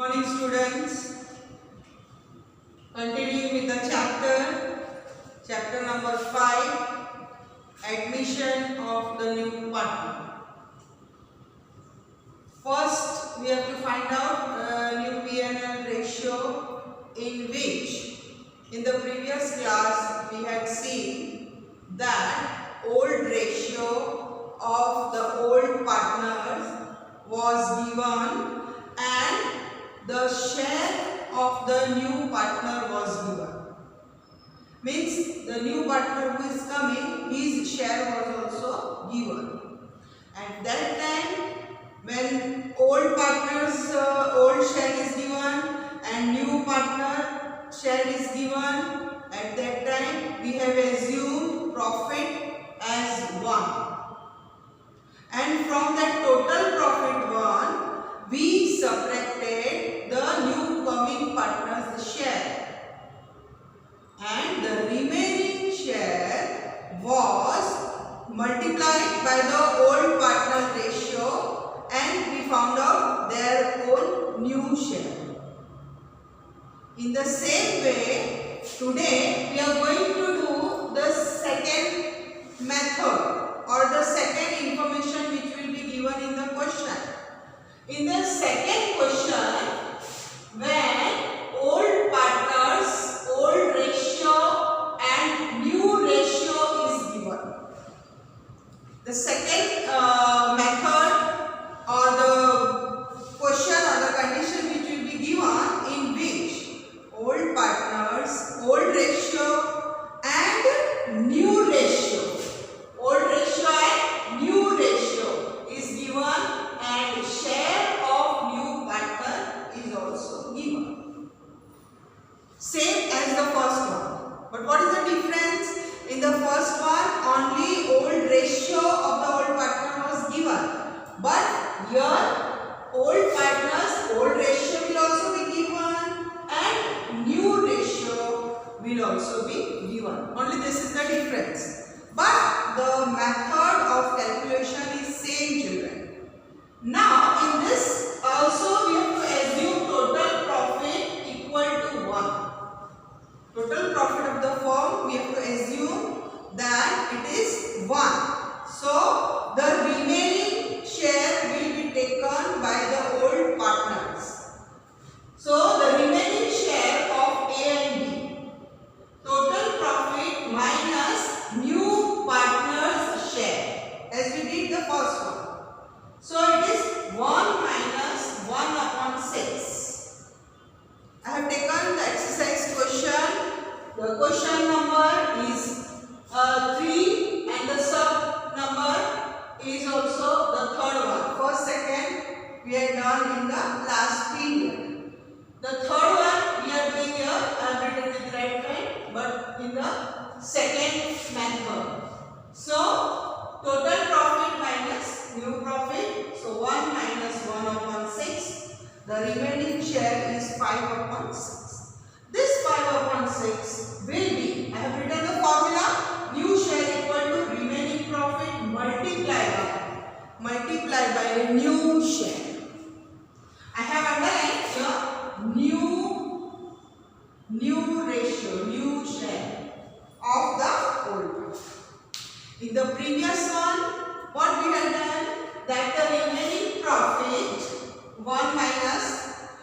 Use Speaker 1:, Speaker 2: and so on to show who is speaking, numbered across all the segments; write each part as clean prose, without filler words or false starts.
Speaker 1: Morning students, continuing with the chapter number 5, admission of the new partner. First we have to find out new P&L ratio, in which in the previous class we had seen that old ratio of the old partners was given and the share of the new partner was given. Means the new partner who is coming, his share was also given. At that time, when old partner's old share is given and new partner share is given, at that time we have assumed profit as 1. And from that total profit 1, we subtracted the new coming partner's share, and the remaining share was multiplied by the old partner ratio, and we found out their own new share. In the same way, today we are going to do the second method or the second information which will be given in the question. In the second question, when old partners, old ratio and new ratio is given, the second method or the question or the condition which will be given, in which old partners, old ratio and new ratio, old ratio and new ratio is given, and share of new partner is also given. Same as the first one. But what is the difference? In the first one, only old ratio of the old partner was given. But here, old partner's old ratio will also be given and new ratio will also be given. Only this is the difference. But the method of calculation is same, children. Now in this also we have to assume total profit equal to 1. Total profit of the firm, we have to assume that it is 1. So the remaining share will be taken by the old partners. So the remaining share of A and B, total profit minus new partners share, as we did the first one. So it is 1 minus 1 upon 6. I have taken the exercise question. The question number is 3 and the sub number is also the third one. First, second we had done in the last period. The third one we are doing here, I have written with red pen, but in the second method. So total profit minus new profit, so 1 minus 1 upon 6, the remaining share is 5 upon 6. This 5 upon 6 will be, I have written the formula, new share equal to remaining profit multiplied by a new share. I have underlined here new ratio, new share of the old one. In the previous one, what we had done, that the remaining profit 1 minus,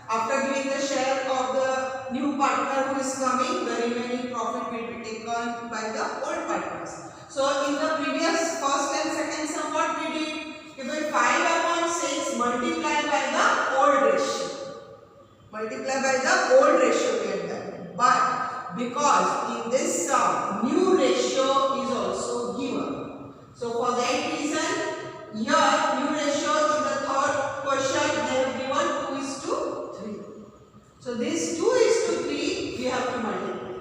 Speaker 1: after giving the share of the new partner who is coming, the remaining profit will be taken by the old partners. So in the previous first and second sum, what we did, if we 5 upon 6 multiplied by the old ratio. Multiply by the old ratio we have done. But because in this sum, new ratio is also given. So for that reason, here new ratio in the third question they have given 2:3. So this 2:3 we have to multiply.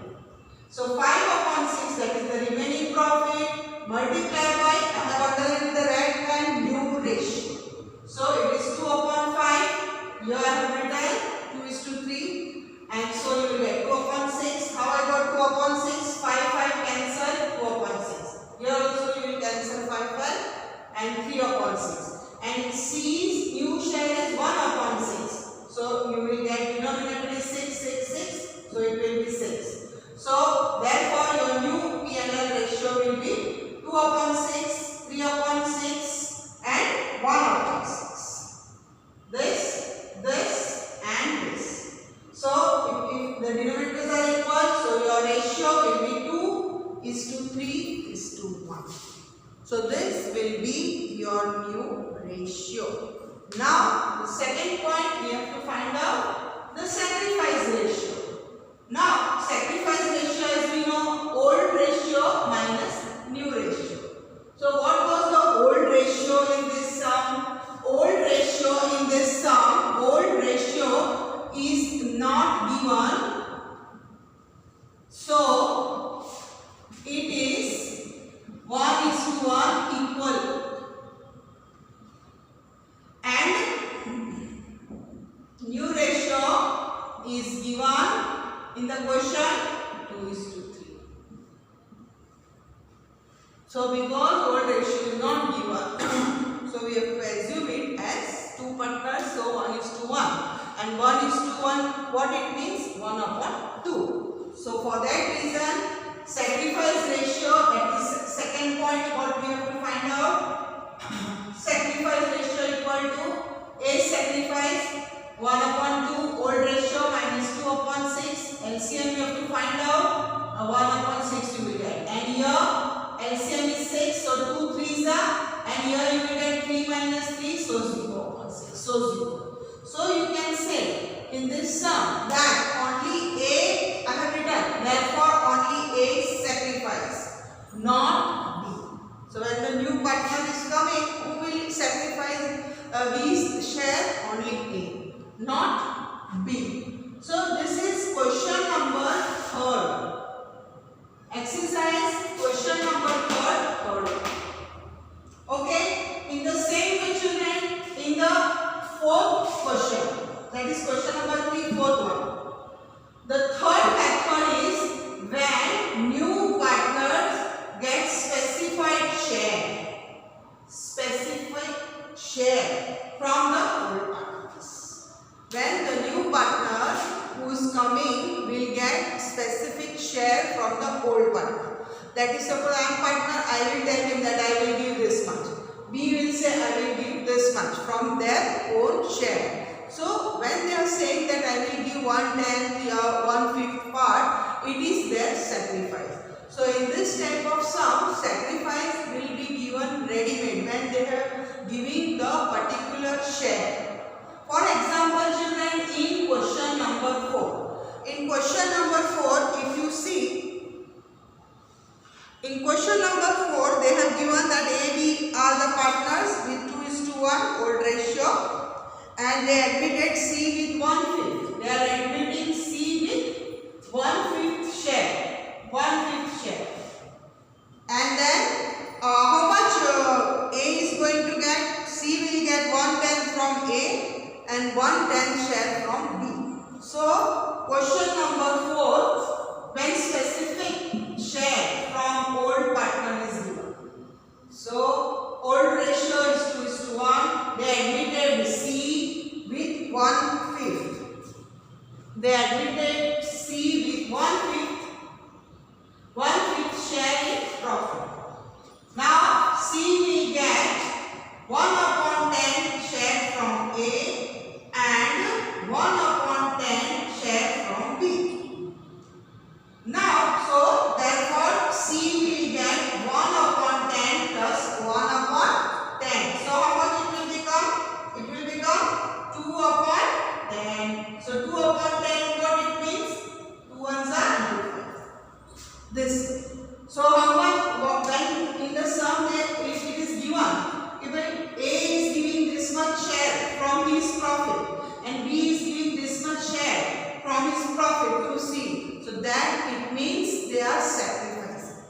Speaker 1: So 5 upon 6, that is the remaining profit, multiplied by, I have underlined the red line, new ratio. So it is 2 upon 5. Here I have written 2:3, and so you will get 2 upon 6. How I got 2 upon 6? 5 cancel, 2 upon 6. Here also you will cancel 5 and 3 upon 6. And C's new share is 1 upon 6. So you will get get denominator is 6, 6, 6. So it will be 6. So therefore your new P&L ratio will be 2 upon 6, 3 upon 6 and 1 upon 6. This and this. So if the denominators are equal, so your ratio will be 2:3:1. So this will be your new ratio. Now the second point we have to find out the sacrifice ratio. Now sacrifice ratio, as we know, old ratio minus new ratio. So what was the old ratio in this sum? Old ratio in this sum, old ratio is not given. So it is 1:1 equal. And new ratio is given in the question 2:3. So because old ratio is not given, so we have to assume it as 2 partners, so 1:1. And 1:1, what it means? 1 upon 2. So for that reason, sacrifice ratio, that is second point what we have to find out. Sacrifice ratio equal to A sacrifice 1 upon 2, old ratio minus 2 upon 6. LCM you have to find out. 1 upon 6 you will get. And here LCM is 6, so 2 3s are. And here you will get 3 minus 3, so 0 upon 6. So 0. So you can say in this sum that only A I have written. Therefore only A is sacrifice, not B. So when the new partner is coming, who will sacrifice B's share? Only A, not B. So this is question number 3rd. Exercise question number 3rd. Okay. In the same way, children, in the 4th question, that is question number 3, 4th one. The third method is when new partners get specified share from the old partners. When the new partner who is coming will get specific share from the old partner. That is, suppose I am partner, I will tell him that I will give this much. B will say I will give this much from their own share. So when they are saying that I will give 1/10 or 1/5 part, it is their sacrifice. So in this type of sum, sacrifice will be given ready-made when they are giving the particular share. For example, children, in question number 4. In question number 4, if you see, in question number 4, they have given that A, B are the partners with 2:1 old ratio, and they admitted C with 1/5. They are admitting C with 1/5 share. 1/5 share. And then how much A is going to get? C will get 1/10 from A and 1/10 share from B. So question number 4, when specific share from old partner is given. So old ratio is 2:1. They admitted C with 1/5. They admitted C with 1/5. 1/5 share in profit. Now C will get 1/10 share from A and 1/10 share from B. Now, so therefore C will get 1/10 plus 1/10. So how much it will become? It will become 2/10. So 2/10, what it means? 2 ones are 5. This. So how much? When in the sum, if it is given, if A is giving this much share from his profit and B is giving this much share from his profit to C, so that it means they are sacrificing.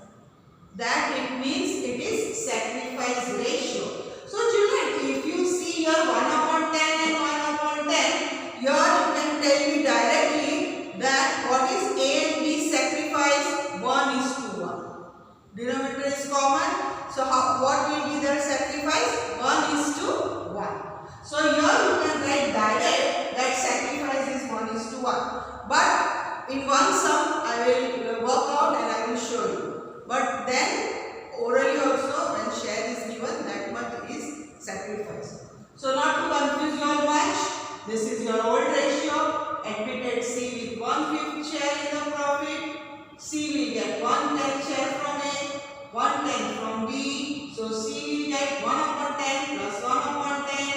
Speaker 1: That it means it is sacrifice ratio. So children, if you see here 1/10 and 1/10, here you can tell me directly that what is A and B sacrifice? 1:1. Denominator is common. So what will be their sacrifice? 1:1. So here you can write direct that sacrifice is 1:1. 1:1. But in one sum I will work out and I will show you. But then orally also when share is given, that much is sacrifice. So not to confuse you all much, this is your old ratio. Admitted C with 1/5 share in the profit. C will get 1/10 share from A, 1/10 from B. So C will get 1/10 plus 1/10.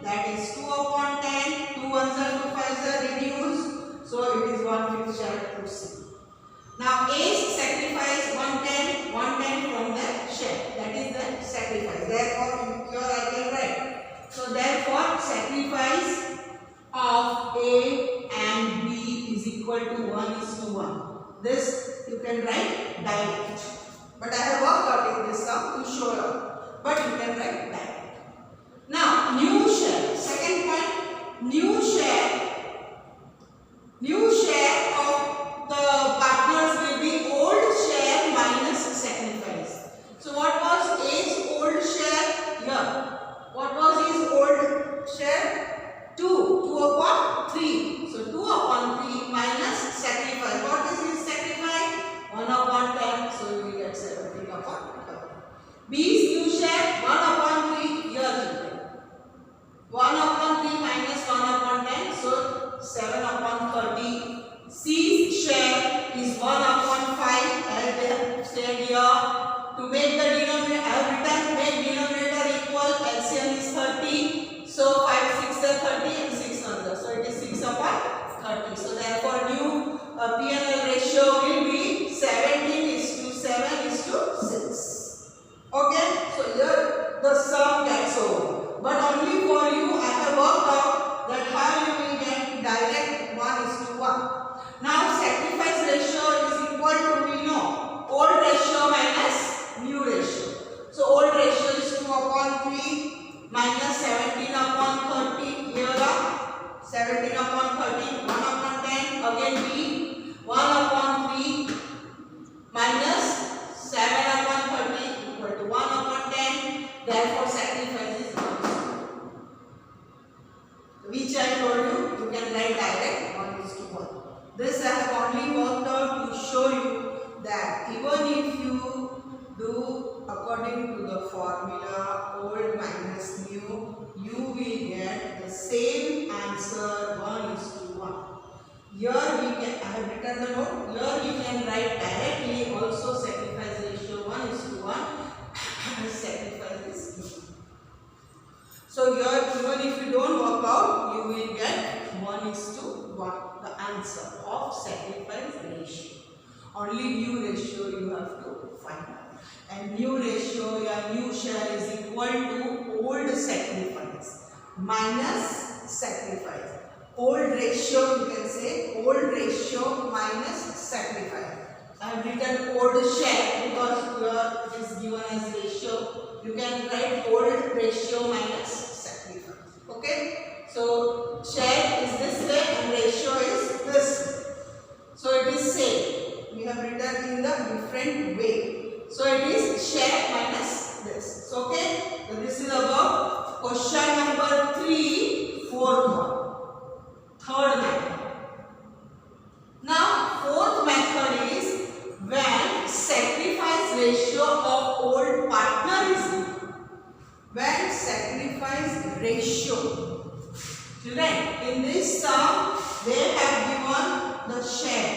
Speaker 1: That is 2/10. 2 ones are 2 5s are reduced. So it is 1/5 share to C. Now A's sacrifice 1/10, 1/10 from the share. That is the sacrifice. Therefore here I can write. So therefore sacrifice of A and B is equal to 1:1. This you can write direct. But I have worked out in this sum to show you. But you can write direct. Now new share. Second point, new share of the partners will be old share minus sacrifice. So what was A's old share here? What was his old share? 2/3. So 2/3 minus sacrifice. What is his sacrifice? 1/10. So you will get 17/10. B's new share 1/3 here. 1/3 minus 1/10. So 7/30. C's share is 1/5 as they have said here. To make the denominator, I have written make denominator equal, LCM is 30. So 5 6 are 30 and 6 another. So it is 6/30. So therefore new P&L ratio will be 17:7:6. Okay. So here the sum gets over. But only for you I have worked out that how you will get direct 1:1. Now sacrifice ratio is equal to, we know, old ratio minus new ratio. So old ratio is 2/3 minus 17/30. Here are 17/30, 1/10. Again B 1/3 minus 7/30 equal to 1/10. Therefore sacrifice is 1:1. Which I told you, you can write direct 1:1. This I have only worked out to show you that even if you do according to the formula old minus new, you will get the same answer 1:1. Here we can, I have written the note, here you can write directly also sacrifice ratio 1:1 and sacrifice is given. So here even if you don't work out, you will get 1:1, the answer of sacrifice ratio. Only new ratio you have to find out. And new ratio, your new share is equal to old sacrifice minus sacrifice. Old ratio, you can say old ratio minus sacrifice. I have written old share because here it is given as ratio. You can write old ratio minus sacrifice. Okay. So share is this way and ratio is this way. So it is same. We have written in the different way. So it is share minus this. So okay. So this is about question number 3, fourth one. Third method. Now fourth method is when sacrifice ratio of old partner is given. When sacrifice ratio. Children, in this sum they have given the share.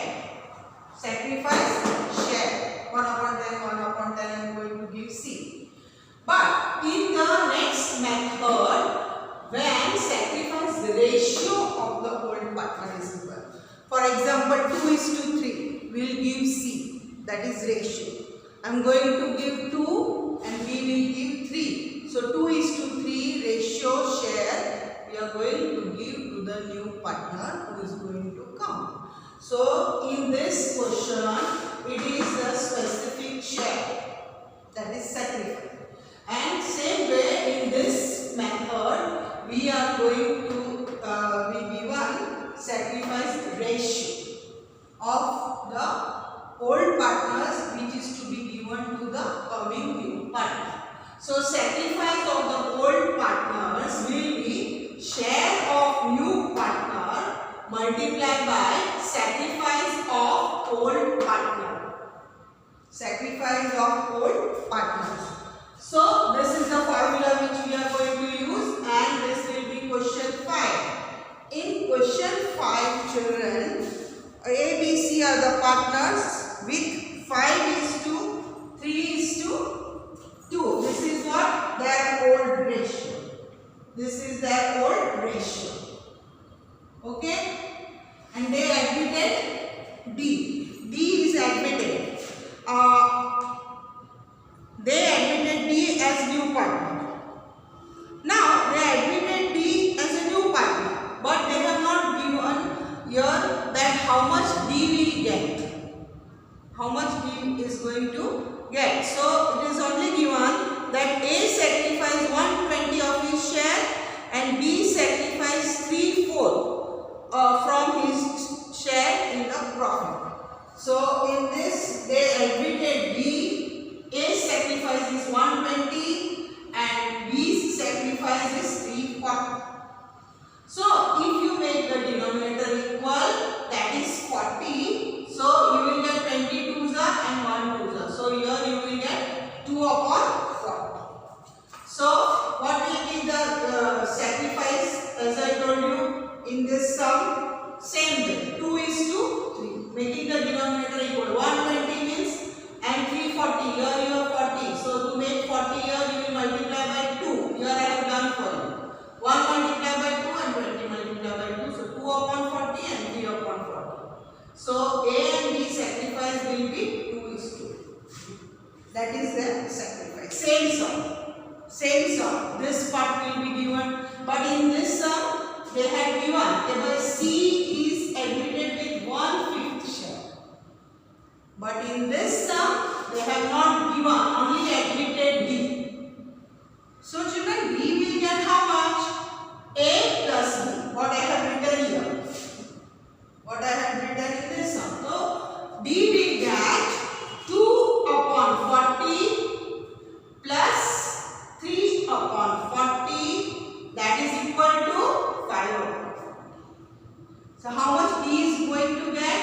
Speaker 1: Sacrifice share 1/10, 1/10 I am going to give C. But in the next method, when sacrifice ratio of the old partner is given. For example, 2:3 will give C. That is ratio. I am going to give 2 and we will give 3. So 2:3 ratio share we are going to give to the new partner who is going to come. So in this question, it is the specific share, that is sacrifice. And same way in this method, we are going to be given sacrifice ratio of the old partners which is to be given to the coming new partner. So sacrifice of the old partners will be share of new partner multiply by sacrifice of old partner. Sacrifice of old partners. So this is the formula which we are going to use, and this will be question 5. In question 5, children, A, B, C are the partners with 5:3:2. This is what? Their old ratio. This is their old ratio. Okay? And they admitted D. D is admitted. They admitted D as new partner. Now they admitted D as a new partner, but they have not given here that how much D will get. How much D is going to get. So it is only given that A sacrificed 120 of his share and B sacrificed 3/4 from his share in the profit. So in this they admitted D. A sacrifice is 120 and B's sacrifice is 3/4. So if you make the denominator equal, that is 40. So you will get 20 twos and 1 twos. So here you will get 2/40. So what will be the sacrifice, as I told you in this sum? Same way, 2:3, making the denominator equal. 120 means and 340. Here you have 40. So to make 40 here you will multiply by 2. Here I have done for you. 1 multiply by 2 and 20 multiply by 2. So 2/40 and 3/40. So A and B sacrifice will be 2:2. That is the sacrifice. Same sum. Same sum. This part will be given. But in this sum they had given table C is admitted with 1/5 share. But in this sum they have not given, only admitted D. So children, D will get how much? A plus B. What I have written here. What I have written in this sum. So D will get 2/40 plus 3/40. That is equal to 5/40. So how much D is going to get?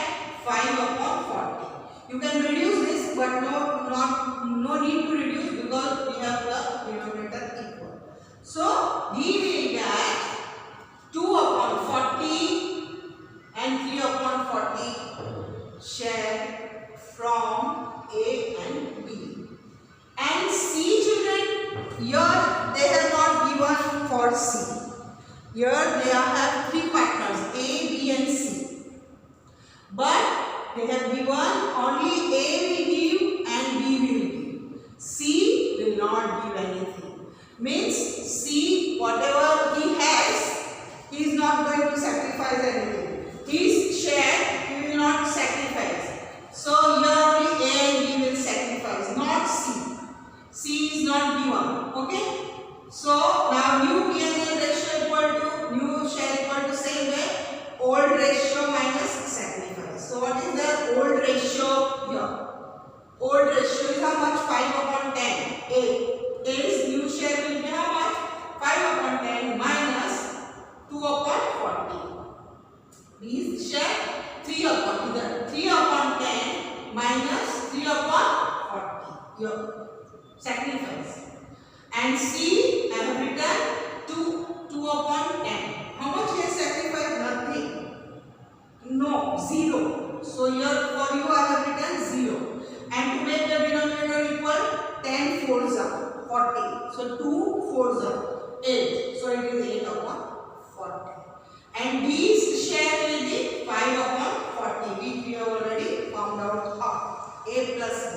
Speaker 1: 5/40. You can reduce this, but no need to reduce because we have the denominator equal. So D will get 2/40 and 3/40 share from A and B. And C, children, here they have not given for C. Here they have 3 partners, A, B and C. But they have given only A will give and B will give. C will not give anything. Means C, whatever he has, he is not going to sacrifice anything. His share he will not sacrifice. So here only A and B will sacrifice, not C. C is not given. Okay? So now new P&L ratio equal to new share equal to same way, old ratio minus sacrifice. So what is the old ratio here? Old ratio is how much? 5/10. A's new share will be how much? 5/10 minus 2/40. B's share 3/10. 3/10 minus 3/40. Here sacrifice. And C I have written 2/10. How much he has sacrificed? Nothing. No, 0. So here for you I have written 0. And to make the denominator equal, 10 fours are 40. So 2 fours are 8. So it is 8/40. And B's share will be 5/40, which we have already found out half. A plus B.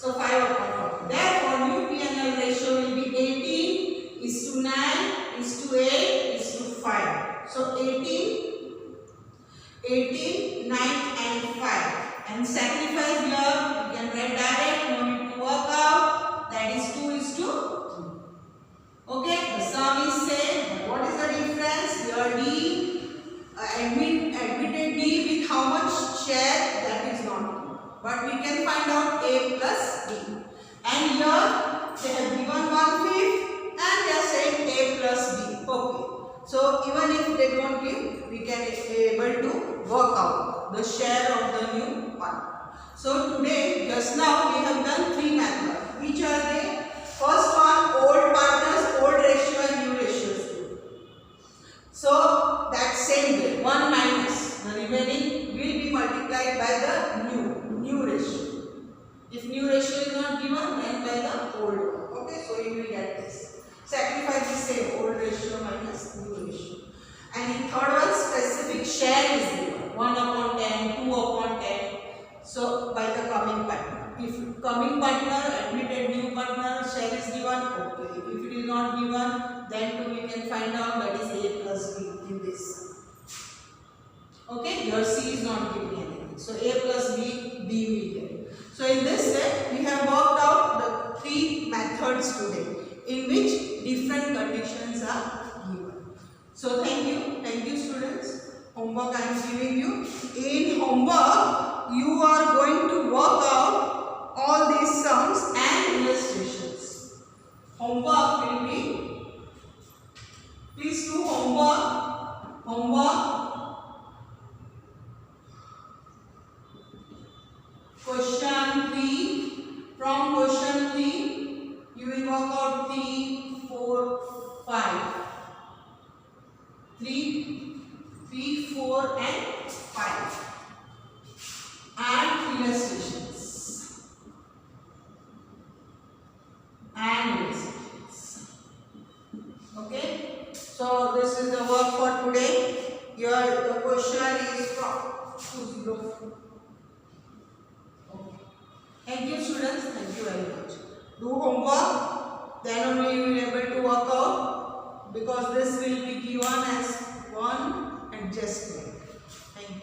Speaker 1: So 5/40. Therefore new P&L ratio will be 18:9 8 5. So 18, 9 and 5. And sacrifice here you can write direct, no need to work out. That is 2:3. Okay, the sum is same. But what is the difference? Here D admitted D with how much share, that is not true. But we can find out A plus B. And here they have given 1/5 and they are saying A plus B. Okay. So even if if they don't give, we can able to work out the share of the new partner. So today, just now we have done three methods. Which are they? First one, old partners, old ratio and new ratios. So that same way, 1 minus the remaining will be multiplied by the new ratio. If new ratio is not given, then by the old one. Okay, so you will get this. Sacrifice the same old ratio minus new ratio. And in third one, specific share is given 1 upon 10, 2 upon 10. So by the coming partner. If coming partner, admitted new partner share is given, okay. If it is not given, then too we can find out that is A plus B in this. Okay, here C is not giving anything. So A plus B, B will get. So in this way, we have worked out the three methods today in which different conditions are given. So thank you students. Homework I am giving you. In homework, you are going to work out all these sums and illustrations. Homework will be, please do homework. Question 3. From question 3, you will work out 3, 4, 5. 3, 4 and 5. And illustrations. Okay. So this is the work for today. Here the question is from 204. Thank you students, thank you very much. Do homework, then only you will be able to work out, because this will be given as one adjustment. Thank you.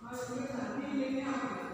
Speaker 1: और ये शांति लेने आओगे।